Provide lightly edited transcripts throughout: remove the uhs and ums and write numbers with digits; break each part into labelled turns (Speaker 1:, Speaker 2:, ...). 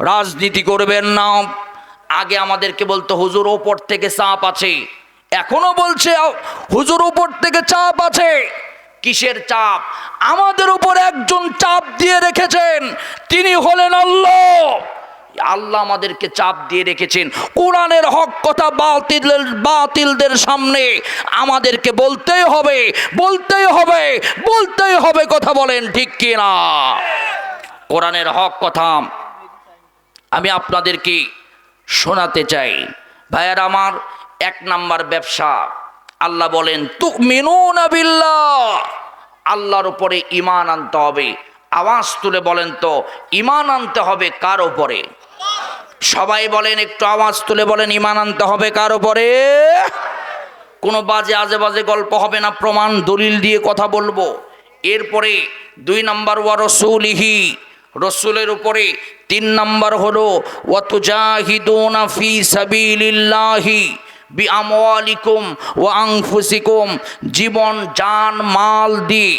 Speaker 1: রাজনীতি করবেন না। আগে আমাদেরকে বলতো হুজুর ওপর থেকে চাপ আছে, এখনো বলছে হুজুর উপর থেকে চাপ আছে। কিসের চাপ? আমাদের উপর একজন চাপ দিয়ে রেখেছেন, তিনি হলেন আল্লাহ। আল্লাহ আমাদেরকে চাপ দিয়ে রেখেছেন। কোরআনের হক কথা বাতিলদের সামনে আমাদেরকে বলতেই হবে, বলতেই হবে, বলতেই হবে। কথা বলেন ঠিক কিনা? কোরআনের হক কথা আমি আপনাদেরকে শোনাতে চাই। ভাইয়ার আমার, এক নাম্বার ব্যবসা। আল্লাহ বলেন তুমিনুনা বিল্লাহ, আল্লাহর উপরে ঈমান আনতে হবে। আওয়াজ তুলে বলেন তো, ঈমান আনতে হবে কার উপরে? সবাই বলেন, একটু আওয়াজ তুলে বলেন, ঈমান আনতে হবে কার উপরে? কোনো বাজে আজে গল্প হবে না, প্রমাণ দলিল দিয়ে কথা বলবো। এরপরে 2 নাম্বার ওয়া রাসূলিহি, রসুলের উপরে। 3 নাম্বার হলো ওয়াতুজাহিদুনা ফি সাবিলিল্লাহি বিআমওয়ালিকুম ওয়া আনফুসিকুম, জীবন জান মাল দিয়ে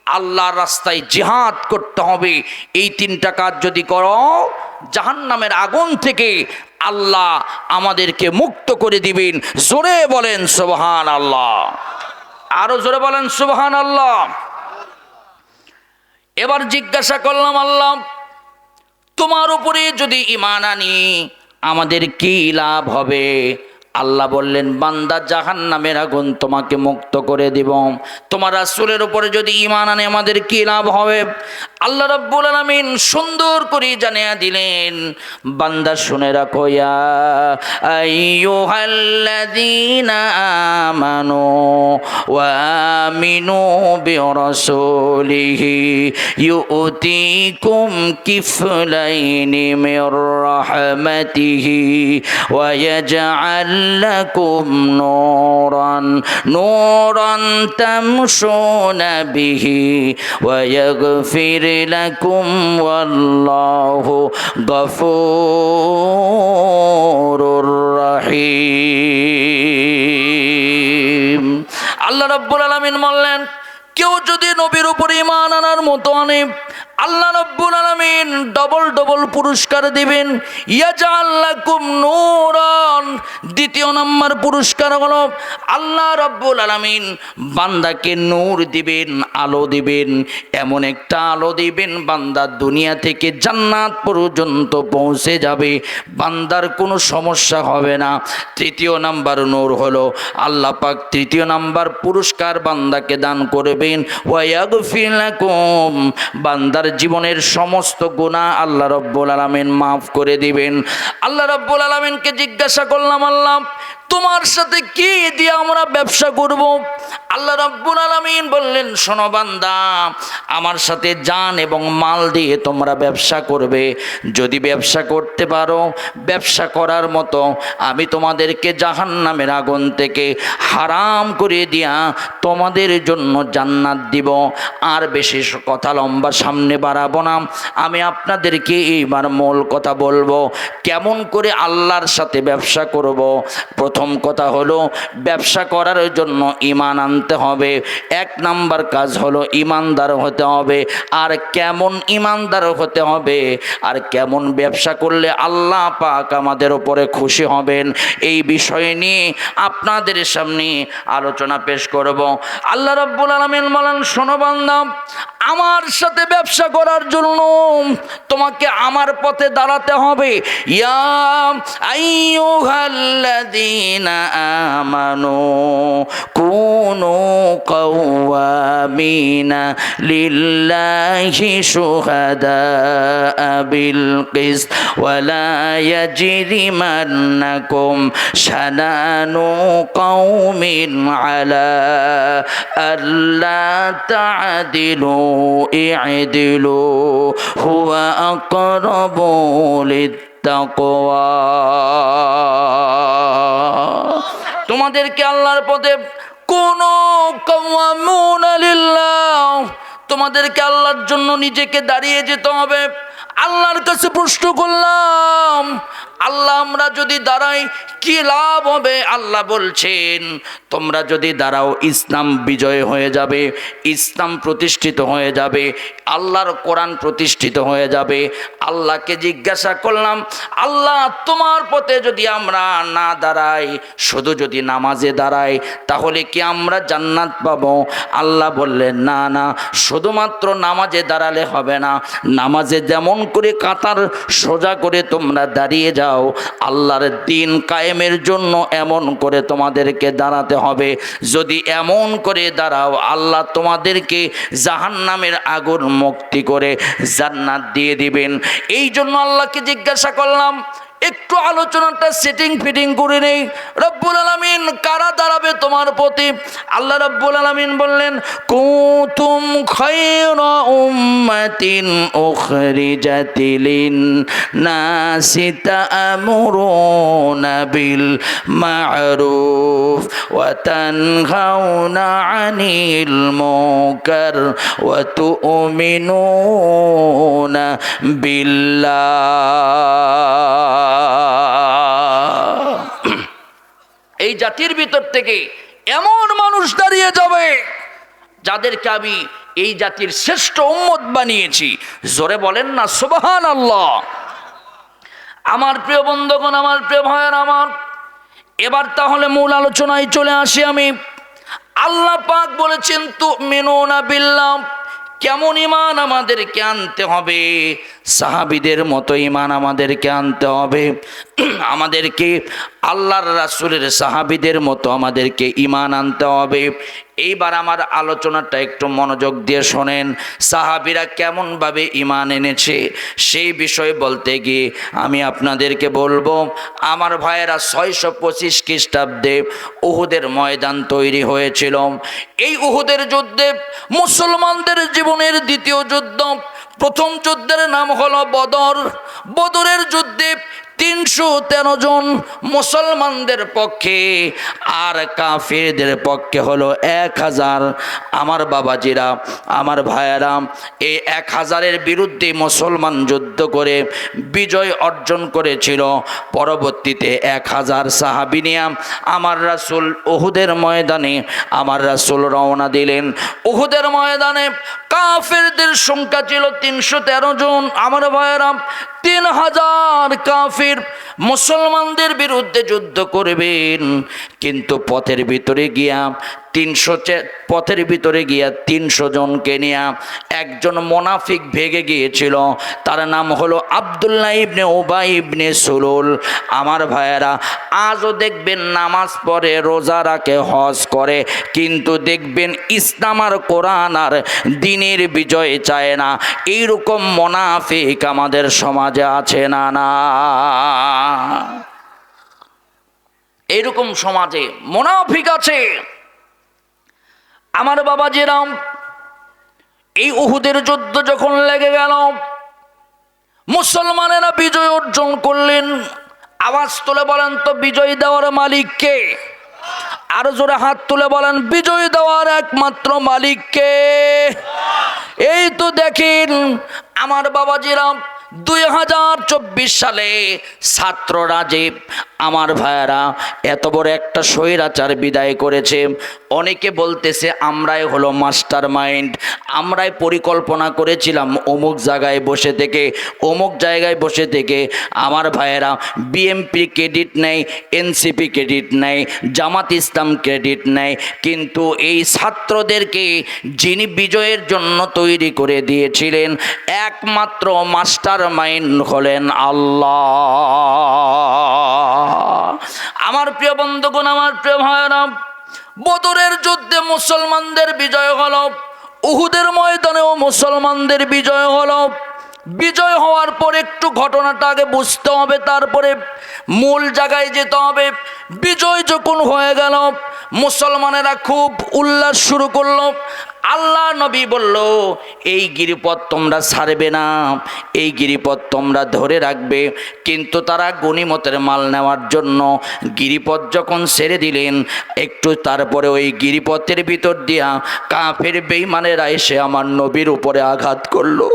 Speaker 1: আল্লাহর রাস্তায় জিহাদ করতে হবে। এই 3টা কাজ যদি করো, জাহান্নামের আগুন থেকে আল্লাহ আমাদেরকে মুক্ত করে দিবেন। জোরে বলেন সুবহানাল্লাহ, আরো জোরে বলেন সুবহানাল্লাহ। এবার জিজ্ঞাসা করলাম, আল্লাহ তোমার উপরে যদি ঈমান আনি আমাদের কি লাভ হবে? আল্লাহ বললেন, বান্দা জাহান্নামের আগুন তোমাকে মুক্ত করে দিব। তোমার রাসূলের উপরে যদি ঈমান আনে আমাদের কি লাভ হবে? আল্লাহ রাব্বুল আলামিন সুন্দর করে জানিয়ে দিলেন, বান্দা শুনে রাখো, ইয়া আইয়ুহাল্লাযীনা আমানু ওয়া আমিনু বিরাসূলিহি ইউতিকুম কিফলাইনি মির রাহমাতিহি ওয়া ইয়াজআল লাকুম নূরান তামশুনা বিহি ওয়া ইয়াগফির লাকুম ওয়াল্লাহু গফুরুর রহিম। আল্লাহ রাব্বুল আলামিন বললেন, কেউ যদি নবীর উপর ঈমান আনার মতো আনে, আল্লাহ রাব্বুল আলামিন ডবল পুরস্কার দিবেন। ইয়াজআল লাকুম নূরান, 2 নম্বর পুরস্কার হলো আল্লাহ রাব্বুল আলামিন বান্দাকে নূর দিবেন, আলো দিবেন। এমন একটা আলো দিবেন বান্দা দুনিয়া থেকে জান্নাত পর্যন্ত পৌঁছে যাবে, বান্দার কোনো সমস্যা হবে না। 3 নম্বর নূর হলো আল্লাহ পাক 3 নম্বর পুরস্কার বান্দাকে দান করবেন, ওয়া ইয়াগফির লাকুম, বান্দার জীবনের সমস্ত গুনাহ আল্লাহ রাব্বুল আলামিন মাফ করে দিবেন। আল্লাহ রাব্বুল আলামিনকে জিজ্ঞাসা করলাম, আল্লাহ তোমার সাথে কি দিয়ে আমরা ব্যবসা করব? আল্লাহ রাব্বুল আলামিন বললেন, শোনো বান্দা, আমার সাথে জান এবং মাল দিয়ে তোমরা ব্যবসা করবে। যদি ব্যবসা করতে পারো, ব্যবসা করার মতো আমি তোমাদেরকে জাহান্নামের আগুন থেকে হারাম করে দিয়া তোমাদের জন্য জান্নাত দিব। আর বেশি কথা লম্বা সামনে বাড়াবো না, আমি আপনাদেরকে এইবার মূল কথা বলবো, কেমন করে আল্লাহর সাথে ব্যবসা করব। প্রথম কথা হলো, ব্যবসা করার জন্য ঈমান আনতে হবে। 1 নাম্বার কাজ হলো ঈমানদার হতে হবে। আর কেমন ঈমানদার হতে হবে, আর কেমন ব্যবসা করলে আল্লাহ পাক আমাদের উপরে খুশি হবেন, এই বিষয় নিয়ে আপনাদের সামনে আলোচনা পেশ করব। আল্লাহ রাব্বুল আলামিন বলেন, শোনো বান্দা, আমার সাথে ব্যবসা করার জন্য তোমাকে আমার পথে দাঁড়াতে হবে। ইয়া আইয়ুহাল্লাযীনা আমানু কুনু কাওয়ামিনা লিল্লাহি শুহাদাআ বিল কিসত ওয়া লা ইয়াজরিমান্নাকুম শানানু কওমিন আলা আল্লা তা'দিলু ই'দিলু হুয়া আকরাবু লিত্তাকওয়া। তোমাদেরকে আল্লাহর পথে কোনো কাওয়ামুনা লিল্লাহ, তোমাদেরকে আল্লাহর জন্য নিজেকে দাঁড়িয়ে যেতে হবে। আল্লাহর কাছে প্রশ্ন করলাম, আল্লাহ আমরা যদি দাঁড়াই কি লাভ হবে? আল্লাহ বলছেন, তোমরা যদি দাঁড়াও ইসলাম বিজয় হয়ে যাবে, ইসলাম প্রতিষ্ঠিত হয়ে যাবে, আল্লাহর কোরআন প্রতিষ্ঠিত হয়ে যাবে, আল্লাহকে জিজ্ঞাসা করলাম, আল্লাহ তোমার পথে যদি আমরা না দাঁড়াই, শুধু যদি নামাজে দাঁড়াই, তাহলে কি আমরা জান্নাত পাবো? আল্লাহ বললেন, না না, শুধুমাত্র নামাজে দাঁড়ালে হবে না। নামাজে যেমন করে কাতার সোজা করে তোমরা দাঁড়িয়ে যাও, আল্লাহর দ্বীন কায়েমের জন্য এমন করে তোমাদেরকে দাঁড়াতে হবে। যদি এমন করে দাঁড়াও, আল্লাহ তোমাদেরকে জাহান্নামের আগুন মুক্তি করে জান্নাত দিয়ে দিবেন। এই জন্য আল্লাহকে জিজ্ঞাসা করলাম, একটু আলোচনাটা সেটিং ফিটিং করে নেই। রব্বুল আলামিন কারা দাঁড়াবে তোমার প্রতি? আল্লাহ রব্বুল আলামিন বললেন, কুনতুম খায়রা উম্মাতিন উখরিজাত লিন-নাসি তা'মুরুনা বিল মা'রুফ ওয়া তানহাউনা আনিল মুনকার ওয়া তু'মিনুনা বিল্লাহ। এই জাতির ভিতর থেকে এমন মানুষ দাঁড়িয়ে যাবে যাদেরকে আমি এই জাতির শ্রেষ্ঠ উম্মত বানিয়েছি। জোরে বলেন না সুবহানাল্লাহ। আমার প্রিয় বন্ধুগণ, আমার প্রিয় ভাইয়ের আমার, এবার তাহলে মূল আলোচনায় চলে আসি আমি। আল্লাহ পাক বলেছেন তুমিনুনা বিল্লাহ। কেমন ঈমান আমাদেরকে আনতে হবে? সাহাবীদের মতো ঈমান আমাদেরকে আনতে হবে। আমাদেরকে আল্লাহর রাসূলের সাহাবীদের মতো আমাদেরকে ঈমান আনতে হবে। এইবার আমার আলোচনাটা একটু মনোযোগ দিয়ে শোনেন। সাহাবীরা কেমনভাবে ঈমান এনেছে সেই বিষয়ে বলতে গিয়ে আমি আপনাদেরকে বলবো, আমার ভাইয়েরা 625 খ্রিস্টাব্দে উহুদের ময়দান তৈরি হয়েছিল। এই উহুদের যুদ্ধে মুসলমানদের জীবনের দ্বিতীয় যুদ্ধ। প্রথম যুদ্ধের নাম হলো বদর। বদরের যুদ্ধে 313 জন মুসলমানদের পক্ষে আর কাফেরদের পক্ষে হলো 1000। আমার বাবাজিরা, আমার ভাইয়েরা, এই 1000-এর বিরুদ্ধে মুসলমান যুদ্ধ করে বিজয় অর্জন করেছিল। পরবর্তীতে 1000 সাহাবী নিয়ে আমার রাসূল উহুদের ময়দানে আমার রাসূল রওনা দিলেন। উহুদের ময়দানে কাফেরদের সংখ্যা ছিল 313 জন। আমার ভাইয়েরা, 3000 কাফির মুসলমানদের বিরুদ্ধে যুদ্ধ করবেন, কিন্তু পথের ভিতরে গিয়া 300 জনকে নিয়ে একজন মুনাফিক ভেগে গিয়েছিল। তার নাম হলো আব্দুল্লাহ ইবনে উবাই ইবনে সুলুল। আমার ভাইয়েরা, আজও দেখবেন নামাজ পড়ে, রোজা রাখে, হজ করে, কিন্তু দেখবেন ইসলাম আর কোরআন আর দ্বীনের বিজয় চায় না। এইরকম মুনাফিক আমাদের সমাজে আছে না? না, এইরকম সমাজে মুনাফিক আছে। আমার বাবাজিরা, এই উহুদের যুদ্ধ যখন লেগে গেল, মুসলমানেরা বিজয় অর্জন করলেন। আওয়াজ তুলে বলেন তো, বিজয় দেওয়ার মালিক কে? আরো জোরে হাত তুলে বলেন, বিজয় দেওয়ার একমাত্র মালিক কে? এই তো দেখেন আমার বাবাজিরা, 2024 সালে ছাত্র রাজীব, আমার ভাইয়েরা, এত বড় একটা স্বৈরাচার বিদায় করেছে। অনেকে বলতেছে আমরাই হলো মাস্টার মাইন্ড, আমরাই পরিকল্পনা করেছিলাম অমুক জায়গায় বসে থেকে, অমুক জায়গায় বসে থেকে। আমার ভাইয়েরা, বিএমপি ক্রেডিট নেই, এনসিপি ক্রেডিট নেই, জামাত ইসলাম ক্রেডিট নেই, কিন্তু এই ছাত্রদেরকে যিনি বিজয়ের জন্য তৈরি করে দিয়েছিলেন একমাত্র মাস্টার মাইন্ড হলেন আল্লাহ। আমার প্রিয় বন্ধুগণ, আমার প্রিয় ভাইয়েরা, বদরের যুদ্ধে মুসলমানদের বিজয় হলো, উহুদের ময়দানেও মুসলমানদের বিজয় হলো। বিজয় হওয়ার পর একটু ঘটনাটা আগে বুঝতে হবে, তারপরে মূল জায়গায় যেতে হবে। বিজয় যখন হয়ে গেল, মুসলমানেরা খুব উল্লাস শুরু করলো। আল্লাহ নবী বলল, এই গিরিপথ তোমরা ছাড়বে না, এই গিরিপথ তোমরা ধরে রাখবে। কিন্তু তারা গনিমতের মাল নেওয়ার জন্য গিরিপথ যখন ছেড়ে দিলেন, একটু তারপরে ওই গিরিপথের ভিতর দিয়া কাফের বেঈমানেরা এসে আমার নবীর উপরে আঘাত করলো।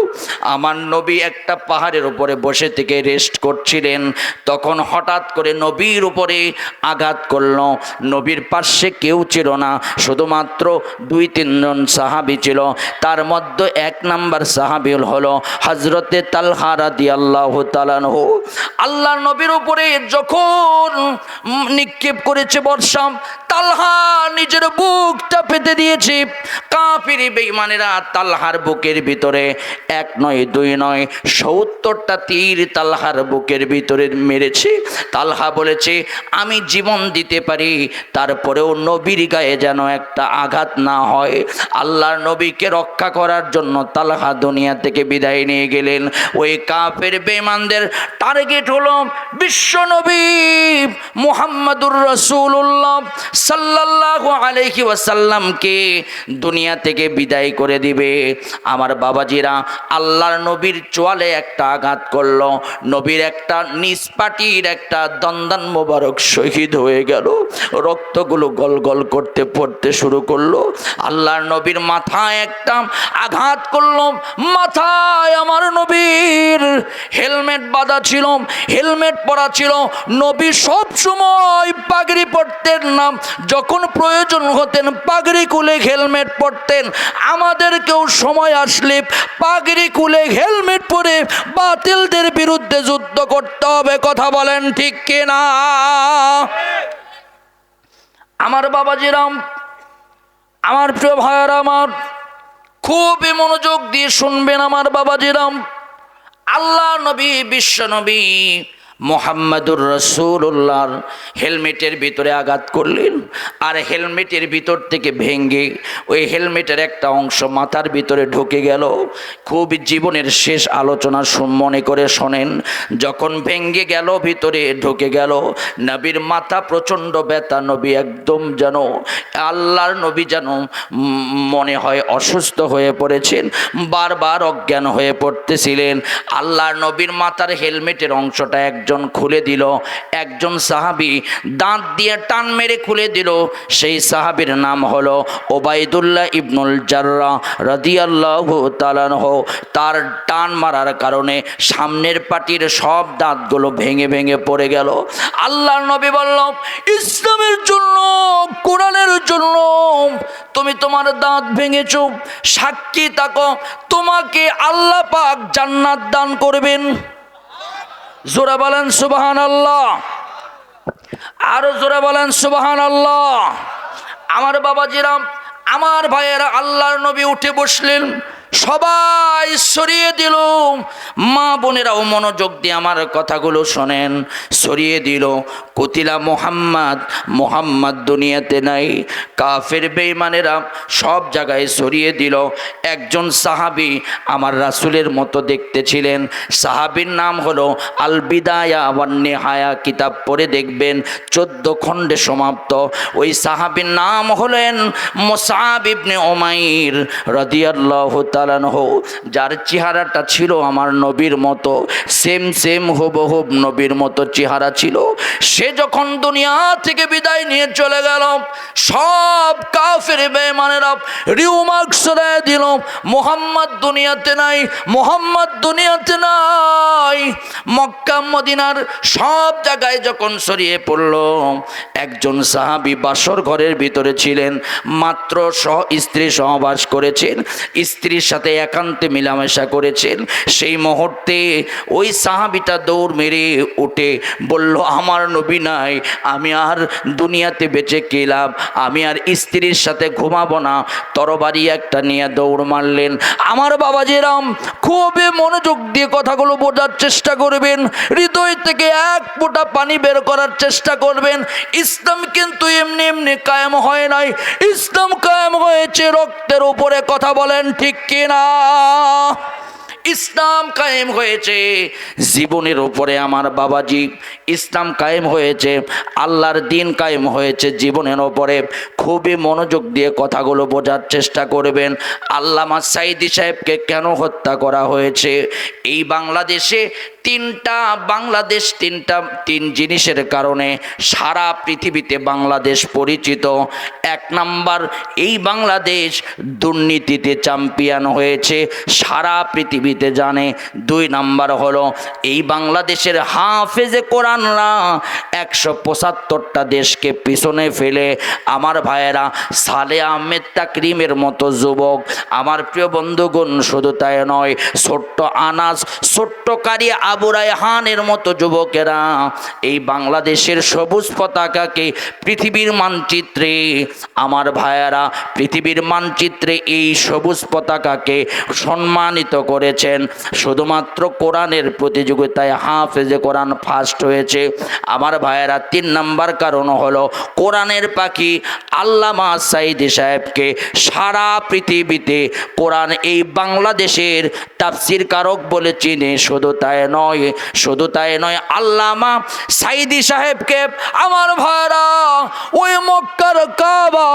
Speaker 1: আমার নবী একটা পাহাড়ের উপরে বসে থেকে রেস্ট করছিলেন, তখন হঠাৎ করে নবীর উপরে আঘাত করলো। নবীর পাশে কেউ ছিল না, শুধুমাত্র 2-3 জন সাহাবী ছিল, তার মধ্যে 1 নাম্বার সাহাবী হলো হযরতে তালহা রাদিয়াল্লাহু তাআলা আনহু। আল্লাহর নবীর উপরে যখন নিক্ষেপ করেছে বর্ষা, তালহা নিজের বুকটা পেতে দিয়েছে। কাফির বেঈমানেরা তালহার বুকের ভিতরে 1 নয় 2 নয় 70টা তীর তালহার বুকের ভিতরে মেরেছে। তালহা বলেছে আমি জীবন দিতে পারি, তারপরেও নবীর গায়ে যেন একটা আঘাত না হয়। আল্লাহর নবীকে রক্ষা করার জন্য তালহা দুনিয়া থেকে বিদায় নিয়ে গেলেন। ওই কাফের বেঈমানদের টার্গেট হলো বিশ্ব নবী মুহাম্মাদুর রাসূলুল্লাহ সাল্লাল্লাহু আলাইহি ওয়াসাল্লামকে দুনিয়া থেকে বিদায় করে দিবে। আমার বাবাজিরা, আল্লাহর নবীর চোয়ালে একটা আঘাত করলো, নবীর একটা নিষ্পাটির একটা দন্দান মোবারক শহীদ হয়ে গেল। রক্তগুলো গল গল করতে পড়তে শুরু করলো। আল্লাহর নবীর মাথায় একটা আঘাত করলো, মাথায় আমার নবীর হেলমেট বাঁধা ছিল, হেলমেট পরা ছিল। নবী সব সময় পাগড়ি পরতেন না, যখন প্রয়োজন হতেন পাগড়ি খুলে হেলমেট পরতেন। আমাদেরকেও সময় আসলে পাগড়ি খুলে হেলমেট পরে বাতিলদের বিরুদ্ধে যুদ্ধ করতে হবে। কথা বলেন ঠিক কিনা? আমার বাবাজিরাম, আমার প্রিয় ভাইয়ারা, আমার খুবই মনোযোগ দিয়ে শুনবেন আমার বাবাজিরাম। আল্লাহ নবী, বিশ্ব নবী মুহাম্মাদুর রাসূলুল্লাহর হেলমেটের ভিতরে আঘাত করলেন, আর হেলমেটের ভিতর থেকে ভেঙে ওই হেলমেটের একটা অংশ মাথার ভিতরে ঢুকে গেল। খুব জীবনের শেষ আলোচনা মনে করে শোনেন। যখন ভেঙে গেল, ভিতরে ঢুকে গেল, নবীর মাথা প্রচণ্ড ব্যথা। নবী একদম যেন, আল্লাহর নবী যেন মনে হয় অসুস্থ হয়ে পড়েছেন, বারবার অজ্ঞান হয়ে পড়তেছিলেন। আল্লাহর নবীর মাথার হেলমেটের অংশটা একজন খুলে দিল, একজন সাহাবী দাঁত দিয়ে টান মেরে খুলে দিল। সেই সাহাবীর নাম হলো ওবাইদুল্লাহ ইবনুল জাররাহ রাদিয়াল্লাহু তাআলা আনহু। তার টান মারার কারণে সামনের পাটির সব দাঁতগুলো ভেঙে ভেঙে পড়ে গেল। আল্লাহর নবী বলল, ইসলামের জন্য, কোরআনের জন্য তুমি তোমার দাঁত ভেঙেছো, সাক্ষী থাকো, তোমাকে আল্লাহ পাক জান্নাত দান করবেন। জোরে বলেন সুবহানাল্লাহ, আরো জোরে বলেন সুবহানাল্লাহ। আমার বাবাজিরা, আমার ভাইয়েরা, আল্লাহর নবী উঠে বসলেন, সবাই সরিয়ে দিল। মা বোনেরাও মনোযোগ দিয়ে আমার কথাগুলো শোনেন। সরিয়ে দিল। কুতিলা মুহাম্মদ, মুহাম্মদ দুনিয়াতে নাই। কাফের বেঈমানেরা সব জায়গায় সরিয়ে দিল। একজন সাহাবী আমার রাসূলের মতো দেখতে ছিলেন। সাহাবীর নাম হলো আল বিদায়া ওয়ান নিহায়া, কিতাব পড়ে দেখবেন 14 খণ্ডে সমাপ্ত। ওই সাহাবীর নাম হলেন মুসআব ইবনে উমাইর রাদিয়াল্লাহু তাআলা আনহু, যার চেহারাটা ছিল আমার নবীর মতো, সেম সেম হুবহুব নবীর মতো চেহারা ছিল। সে যখন দুনিয়া থেকে বিদায় নিয়ে চলে গেল, সব কাফের বেঈমানেরা রিউমার্ক ছড়ায় দিল, মুহাম্মদ দুনিয়াতে নাই, মুহাম্মদ দুনিয়াতে নাই। মক্কা মদিনার সব জায়গায় যখন ছড়িয়ে পড়ল, একজন সাহাবী বাসর ঘরের ভিতরে ছিলেন, মাত্র স্ত্রী সহবাস করেছেন, স্ত্রীর সাথে একান্তে মিলামেশা করেছেন। সেই মুহূর্তে ওই সাহাবীটা দৌড় মেরে উঠে বলল, আমার নবী নাই, আমি আর দুনিয়াতে বেঁচে কি লাভ, আমি আর স্ত্রীর সাথে ঘুমাবো না। তরবারি একটা নিয়ে দৌড় মারলেন। আমার বাবাজিরাম, খুবই মনোযোগ দিয়ে কথাগুলো বোঝার চেষ্টা করবেন, হৃদয় থেকে এক ফোঁটা পানি বের করার চেষ্টা করবেন। ইসলাম কিন্তু এমনি এমনি কায়েম হয় নাই, ইসলাম কায়েম হয়েছে রক্তের উপরে। কথা বলেন ঠিক কিনা? ইসলাম কায়েম হয়েছে জীবনের উপরে আমার বাবাজি। ইসলাম কায়েম হয়েছে, আল্লাহর দিন কায়েম হয়েছে জীবনের উপরে। খুবই মনোযোগ দিয়ে কথাগুলো বোঝার চেষ্টা করবেন। আল্লামা সাঈদী সাহেবকে কেন হত্যা করা হয়েছে? এই বাংলাদেশে তিন জিনিসের কারণে সারা পৃথিবীতে বাংলাদেশ পরিচিত। 1 নাম্বার, এই বাংলাদেশ দুর্নীতিতে চ্যাম্পিয়ন হয়েছে, সারা পৃথিবী পৃথিবীতে জানে। 2 নাম্বার হলো এই বাংলাদেশের হাফেজে কোরআনরা 175টা দেশকে পিছনে ফেলে আমার ভাইয়েরা সালে আহমেদ তাকরিমের মতো যুবক, আমার প্রিয় বন্ধুগণ, শুধু তাই নয়, ছোট্ট আনাস, ছোট্ট কারি আবু রায়হানের মতো যুবকেরা এই বাংলাদেশের সবুজ পতাকাকে পৃথিবীর মানচিত্রে, আমার ভাইয়েরা পৃথিবীর মানচিত্রে এই সবুজ পতাকাকে সম্মানিত করেছেন। শুধুমাত্র কোরআনের প্রতিযোগিতায় হাফেজে কোরআন ফার্স্ট হয়েছে। আমার ভাইয়েরা 3 নাম্বার কারণ হলো কোরআনের পাখি আল্লামা সাঈদী সাহেবকে সারা পৃথিবীতে কোরআন এই বাংলাদেশের তাফসীর কারক বলে চিনে। শুধু তাই নয়, আল্লামা সাঈদী সাহেবকে আমার ভাইয়েরা ওই মক্কার কাবা,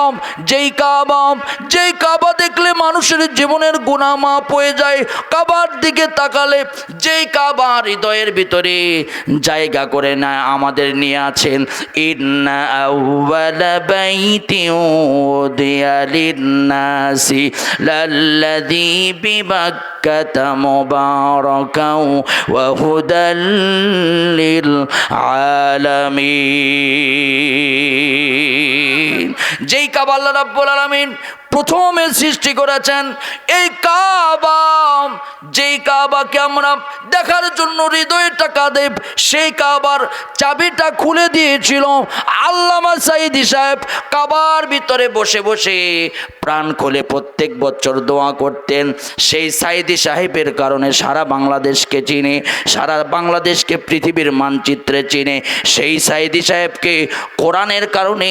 Speaker 1: যেই কাবা দেখলে মানুষের জীবনের গুনাহ মাফ হয়ে যায়, কাবার দিকে তাকালে যেই কাবা হৃদয়ের ভিতরে জায়গা করে না আমাদের নিয়ে আছেন। ইন্না আউওয়ালা বাইতিন উদিয়া লিন-নাসি লাল্লাযী বিবাক্কাতা মুবারাকাও ওয়া হুদাল লিল আলামিন। যেই কাবা আল্লাহ রাব্বুল আলামিন প্রথমে সৃষ্টি করেছেন, এই কাবা, যেই কাবাকে আমরা দেখার জন্য হৃদয়টা কাঁদে, সেই কাবার চাবিটা খুলে দিয়েছিল আল্লামা সাঈদী সাহেব। কাবার ভিতরে বসে বসে প্রাণ খুলে প্রত্যেক বছর দোয়া করতেন। সেই সাঈদী সাহেবের কারণে সারা বাংলাদেশকে চিনে, সারা বাংলাদেশকে পৃথিবীর মানচিত্রে চিনে। সেই সাঈদী সাহেবকে কোরআনের কারণে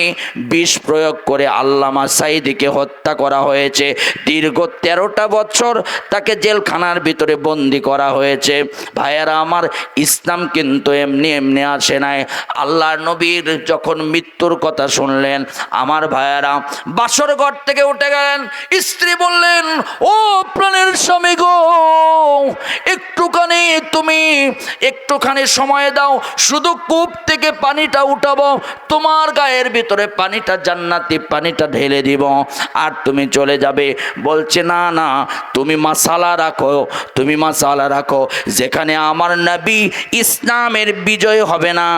Speaker 1: বিষ প্রয়োগ করে আল্লামা সাঈদীকে হত্যা করা হয়েছে। দীর্ঘ 13টা বছর তাকে জেলখানার ভিতরে বন্দি করা হয়েছে। ভাইয়েরা আমার, ইসলাম কিন্তু এমনি আসে নাই। আল্লাহর নবীর যখন মৃত্যুর কথা শুনলেন, আমার ভাইয়েরা বাসর ঘর থেকে উঠে গেলেন। স্ত্রী বললেন, ও প্রাণের স্বামী গো, একটুখানি সময় দাও, শুধু কূপ থেকে পানিটা উঠাবো, তোমার গায়ের ভিতরে পানিটা জান্নাতি পানিটা ঢেলে দিব, আর তুমি চলে যাবে। বলছে, না, তুমি মাসালা রাখো, যেখানে আমার নবী ইসলামের বিজয় হবে না,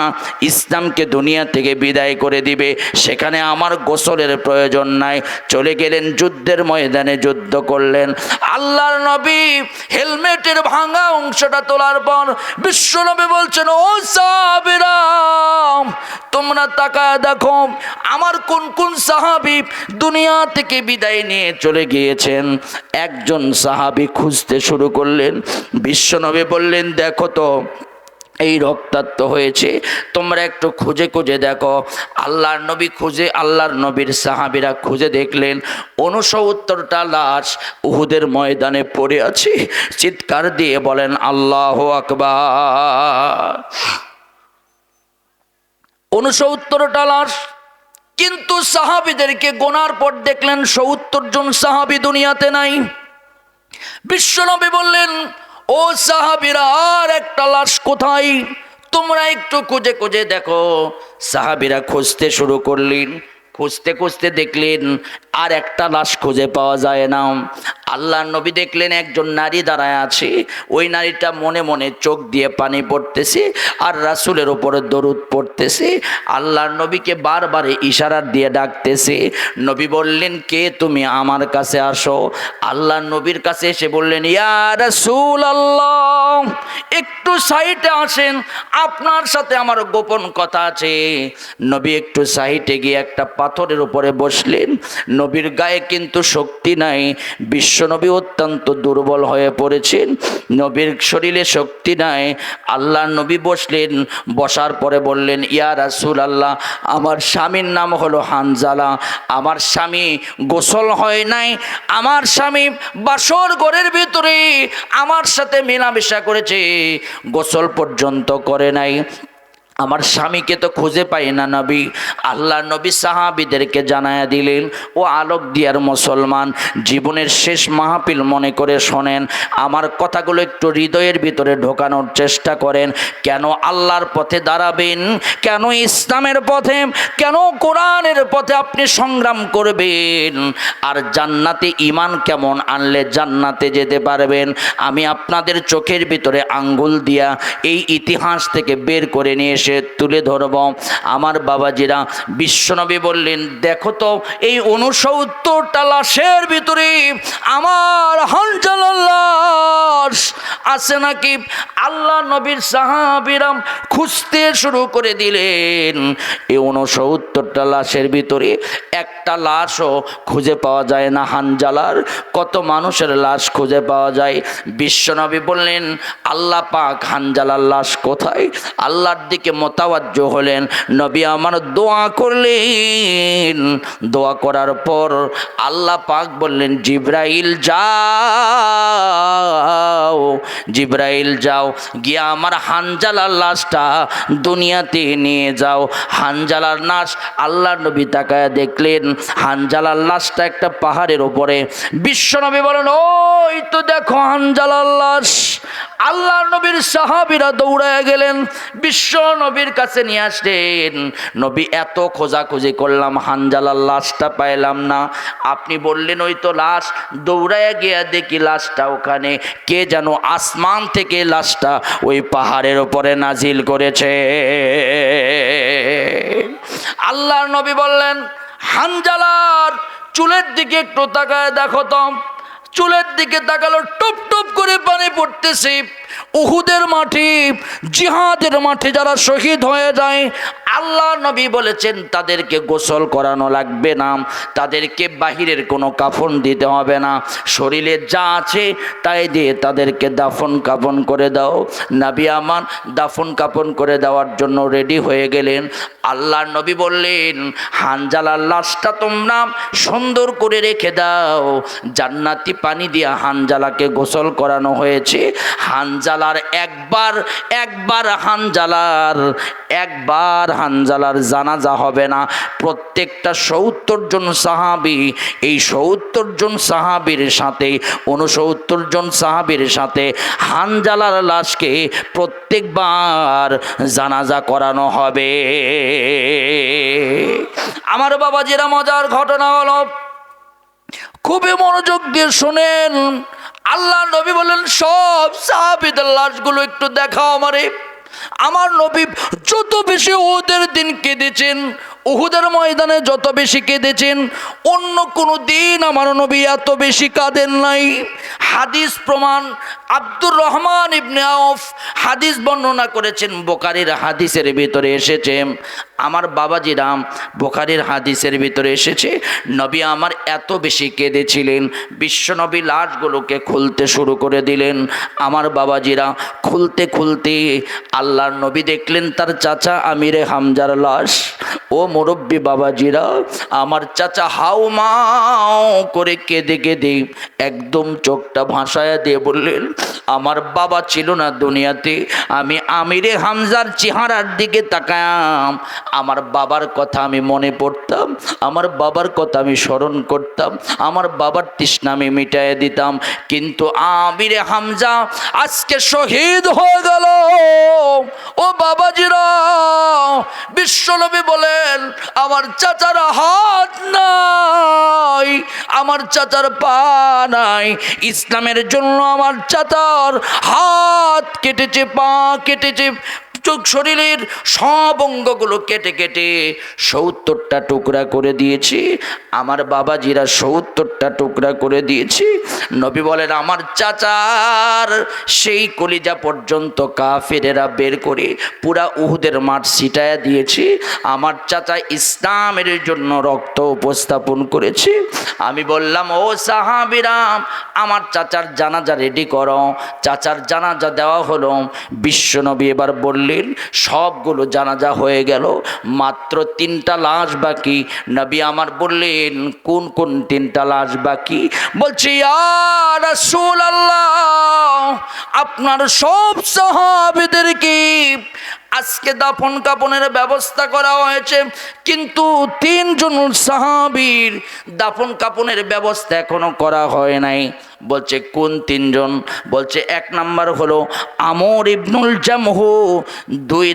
Speaker 1: ইসলামকে দুনিয়া থেকে বিদায় করে দিবে, সেখানে আমার গোসলের প্রয়োজন নাই। চলে গেলেন যুদ্ধের ময়দানে, যুদ্ধ করলেন। আল্লাহর নবী হেলমেটের ভাঙা অংশটা তোলার পর বিশ্বনবী বলছেন, ও সাহাবীরা, তোমরা তাকায় দেখো আমার কোন কোন সাহাবী দুনিয়া থেকে বিদায় নিয়ে চলে গিয়েছেন। একজন সাহাবী খুঁজতে শুরু করলেন। বিশ্বনবী বললেন, দেখো তো এই রক্তাক্ত হয়েছে, তোমরা একটু খুঁজে দেখো। আল্লাহর নবীর সাহাবীরা খুঁজে দেখলেন 69টা লাশ উহুদের ময়দানে পড়ে আছে। চিৎকার দিয়ে বলেন, আল্লাহু আকবার। 69টা লাশ। কিন্তু সাহাবীদেরকে গোনার পর দেখলেন 70 জন সাহাবী দুনিয়াতে নাই। বিশ্বনবী বললেন, ও সাহাবীরা, আর একটা লাশ কোথায়? তোমরা একটু খুঁজে দেখো। সাহাবীরা খুঁজতে শুরু করলেন। খুঁজতে দেখলেন আর একটা লাশ খুঁজে পাওয়া যায় না। আল্লাহর নবী দেখলেন একজন নারী দাঁড়ায় আছে। ওই নারীটা মনে মনে চোখ দিয়ে পানি পড়তেছে আর রাসূলের উপরে দরুদ পড়তেছে। আল্লাহর নবীকে বারবার ইশারা দিয়ে ডাকতেছে। নবী বললেন, কে তুমি? আমার কাছে আসো। আল্লাহর নবীর কাছে এসে বললেন, ইয়া রাসূলুল্লাহ, একটু সাইডে আসেন, আপনার সাথে আমার গোপন কথা আছে। নবী একটু সাইডে গিয়ে একটা পাথরের উপরে বসলেন। নবীর গায়ে কিন্তু শক্তি নাই। বিশ্বনবী অত্যন্ত দুর্বল হয়ে পড়েছেন, নবীর শরীরে শক্তি নাই। আল্লাহর নবী বসলেন। বসার পরে বললেন, ইয়া রাসূলুল্লাহ, আমার স্বামীর নাম হলো হানজালা। আমার স্বামী গোসল হয় নাই, আমার স্বামী বাসর ঘরের ভিতরে আমার সাথে মেলামেশা করেছে, গোসল পর্যন্ত করে নাই। আমার স্বামীকে তো খুঁজে পাই না নবী। আল্লাহ নবী সাহাবীদেরকে জানায়া দিলেন, ও আলোক দিয়ার মুসলমান, জীবনের শেষ মাহফিল মনে করে শোনেন, আমার কথাগুলো একটু হৃদয়ের ভিতরে ঢোকানোর চেষ্টা করেন। কেন আল্লাহর পথে দাঁড়াবেন, কেন ইসলামের পথে, কেন কোরআনের পথে আপনি সংগ্রাম করবেন, আর জান্নাতে ঈমান কেমন আনলে জান্নাতে যেতে পারবেন, আমি আপনাদের চোখের ভিতরে আঙ্গুল দিয়া এই ইতিহাস থেকে বের করে নিয়ে এসে তুলে ধরব। আমার বাবাজিরা, বিশ্বনবী বললেন, দেখো তো এই 69টা লাশের ভিতরে আমার হানজালার লাশ আছে নাকি। আল্লাহ নবীর সাহাবীরা খুঁজতে শুরু করে দিলেন। এই 69টা লাশের ভিতরে একটা লাশও খুঁজে পাওয়া যায় না হানজালার। কত মানুষের লাশ খুঁজে পাওয়া যায়। বিশ্বনবী বললেন, আল্লাহ পাক হানজালার লাশ কোথায়? আল্লাহর দিকে মোতাওয়াজ্জো হলেন। নবী আমার দোয়া করলেন। দোয়া করার পর আল্লাহ পাক বললেন, জিব্রাইল যাও, জিব্রাইল যাও, গিয়া আমার হানজালার লাশটা দুনিয়াতে নিয়ে যাও। হানজালার লাশ, আল্লাহ নবী তাকায় দেখলেন হানজালার লাশটা একটা পাহাড়ের উপরে। বিশ্বনবী বলেন, ওই তো দেখো হানজালার লাশ। আল্লাহ নবীর সাহাবীরা দৌড়ায় গেলেন, বিশ্ব নবীর কাছে নিয়ে আসলেন। নবী, এত খোঁজাখুঁজি করলাম, হানজালার লাশটা পাইলাম না। আপনি বললেন ওই তো লাশ। দৌড়ায় গিয়া দেখি লাশটা ওখানে। কে যেন আসমান থেকে লাশটা ওই পাহাড়ের উপরে নাজিল করেছে। আল্লাহর নবী বললেন, হানজালার চুলের দিকে একটু তাকায় দেখো তো। চুলের দিকে তাকালো, টুপ টুপ করে পানি পড়তেছে। উহুদের মাঠে, জিহাদের মাঠে যারা শহীদ হয়ে যায়, আল্লাহ নবী বলেছেন তাদেরকে গোসল করানো লাগবে না, তাদেরকে বাহিরের কোনো কাফন দিতে হবে না, শরীরে যা আছে তাই দিয়ে তাদেরকে দাফন কাফন করে দাও। নবী আমার দাফন কাফন করে দেওয়ার জন্য রেডি হয়ে গেলেন। আল্লাহ নবী বললেন, হানজালার লাশটা তোমরা সুন্দর করে রেখে দাও। জান্নাতি পানি দিয়া হানজালাকে গোসল করানো হয়েছে। হানজালার একবার হানজালার জানাজা হবে না। প্রত্যেকটা 70 জন সাহাবী, এই 70 জন সাহাবীর সাথে 69 জন সাহাবীর সাথে হানজালার লাশকে প্রত্যেকবার জানাজা করানো হবে। আমার বাবাজিরা, মজার ঘটনা হলো, খুবই মনোযোগ দিয়ে শোনেন। আল্লাহ নবী বলেন, সব সাহাবীদের লাশগুলো একটু দেখাও আমারে। আমার নবী যত বেশি উহুদের দিন কেঁদেছেন, উহুদের ময়দানে যত বেশি কেঁদেছেন, অন্য কোনো দিন আমার নবী এত বেশি কাঁদেন নাই। হাদিস প্রমাণ, আব্দুর রহমান ইবনে আউফ হাদিস বর্ণনা করেছেন, বুখারীর হাদিসের ভিতরে এসেছে। আমার বাবাজিরা, বুখারীর হাদিসের ভিতরে এসেছে, নবী আমার এত বেশি কেঁদেছিলেন, বিশ্বনবী লাশগুলোকে খুলতে শুরু করে দিলেন। আমার বাবাজিরা, খুলতে খুলতে আল্লাহর নবী দেখলেন তার চাচা আমিরে হামজার লাশ। ও মুরব্বী বাবাজিরা, আমার চাচা হাউমাও করে কেঁদে কেঁদে একদম চোখটা ভাসায়া দিয়ে বললেন, আমার বাবা ছিল না দুনিয়াতে, আমি আমিরে হামজার চেহারার দিকে তাকায়াম, আমার বাবার কথা আমি মনে পড়তাম, আমার বাবার কথা আমি স্মরণ করতাম, আমার বাবার তৃষ্ণা আমি মিটাইয়ে দিতাম। কিন্তু আমিরে হামজা আজকে শহীদ হয়ে গেল। ও বাবাজিরা, বিশ্বনবী বলেন, আমার চাচার হাত নাই, আমার চাচার পা নাই, ইসলামের জন্য আমার চাচার হাত কেটেছে, পা কেটেছে, চোখ, শরীরের সব অঙ্গগুলো কেটে কেটে 70টা টুকরা করে দিয়েছি। আমার বাবাজিরা 70টা টুকরা করে দিয়েছি। নবী বলেন, আমার চাচার সেই কলিজা পর্যন্ত কাফেরেরা বের করে পুরা উহুদের মাঠ ছিটায়া দিয়েছি। আমার চাচা ইসলামের জন্য রক্ত উপস্থাপন করেছে। আমি বললাম, ও সাহাবীরা, আমার চাচার জানাজা রেডি করো। চাচার জানাজা দেওয়া হলো। বিশ্বনবী এবার বললেন, সবগুলো জানাজা হয়ে গেল, মাত্র 3টা লাশ বাকি। নবী আমার বললেন, কোন কোন 3টা লাশ বাকি? বলছি, ইয়া রাসূলুল্লাহ, আপনার সব সাহাবীদেরকে আজকে দাফন কাফনের ব্যবস্থা করা হয়েছে, কিন্তু 3 জন সাহাবীর দাফন কাফনের ব্যবস্থা এখনো করা হয় নাই। বলছে কোন 3 জন? বলছে 1 নাম্বার হলো আমর ইবনুল জামহু, 2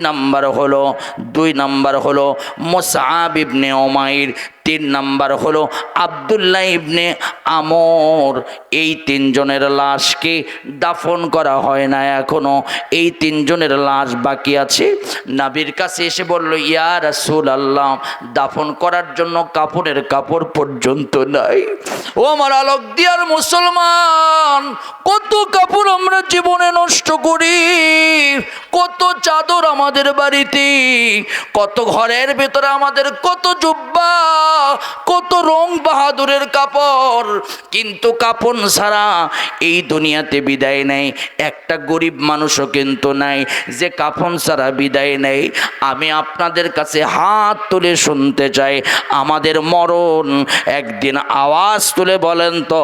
Speaker 1: নাম্বার হলো মুসআব ইবনে উমাইর, 3 নাম্বার হলো আব্দুল্লাহ ইবনে আমর। এই 3 জনের লাশকে দাফন করা হয় না এখনো, এই 3 জনের লাশ বাকি আছে। নবীর কাছে এসে বলল, ইয়া রাসূলুল্লাহ, দাফন করার জন্য কাপড়ের কাপড় পর্যন্ত নাই। ও আমার আলোক দিয়ার মুসলমান, কত কাপড় আমরা জীবনে নষ্ট করি, কত চাদর আমাদের বাড়িতে, কত ঘরের ভেতরে আমাদের কত জুব্বা, কত রং বাহাদুরের কাপড়, কিন্তু কাপড় ছাড়া এই দুনিয়াতে বিদায় নেই। একটা গরিব মানুষও কিন্তু নাই যে কাপড় ছাড়া বিদায় নেই। আমি আপনাদের কাছে হাত তুলে শুনতে চাই, আমাদের মরণ একদিন আওয়াজ তুলে বলেন তো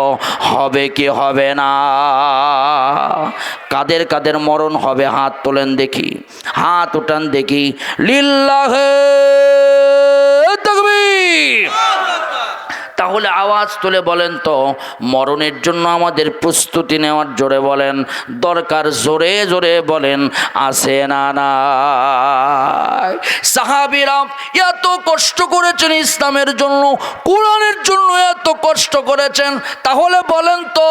Speaker 1: হবে কি হবে না? কাদের কাদের মরণ হবে হাত তোলেন দেখি, হাত উঠান দেখি। লিল্লাহে তাকবীর। তাহলে আওয়াজ তুলে বলেন তো মরণের জন্য আমাদের প্রস্তুতি নেওয়ার, জোরে বলেন দরকার, জোরে জোরে বলেন আছে না নাই? সাহাবীরা এত কষ্ট করেছেন ইসলামের জন্য, কোরআনের জন্য এত কষ্ট করেছেন, তাহলে বলেন তো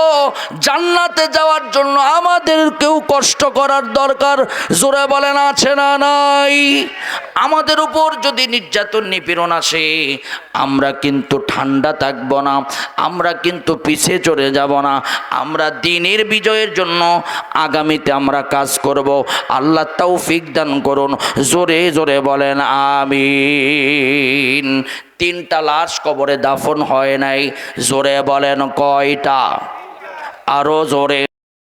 Speaker 1: জান্নাতে যাওয়ার জন্য আমাদেরকেও কষ্ট করার দরকার, জোরে বলেন আছে না নাই? আমাদের উপর যদি নির্যাতন নিপীড়ন আসে, আমরা কিন্তু ঠান্ডা থাকব না, আমরা কিন্তু পিছিয়ে চলে যাব না, আমরা দ্বীনের বিজয়ের জন্য আগামীতে আমরা কাজ করব। আল্লাহ তৌফিক দান করুন, জোরে জোরে বলেন আমিন। 3টা লাশ কবরে দাফন হয় নাই, জোরে বলেন কয়টা? আরো জোরে।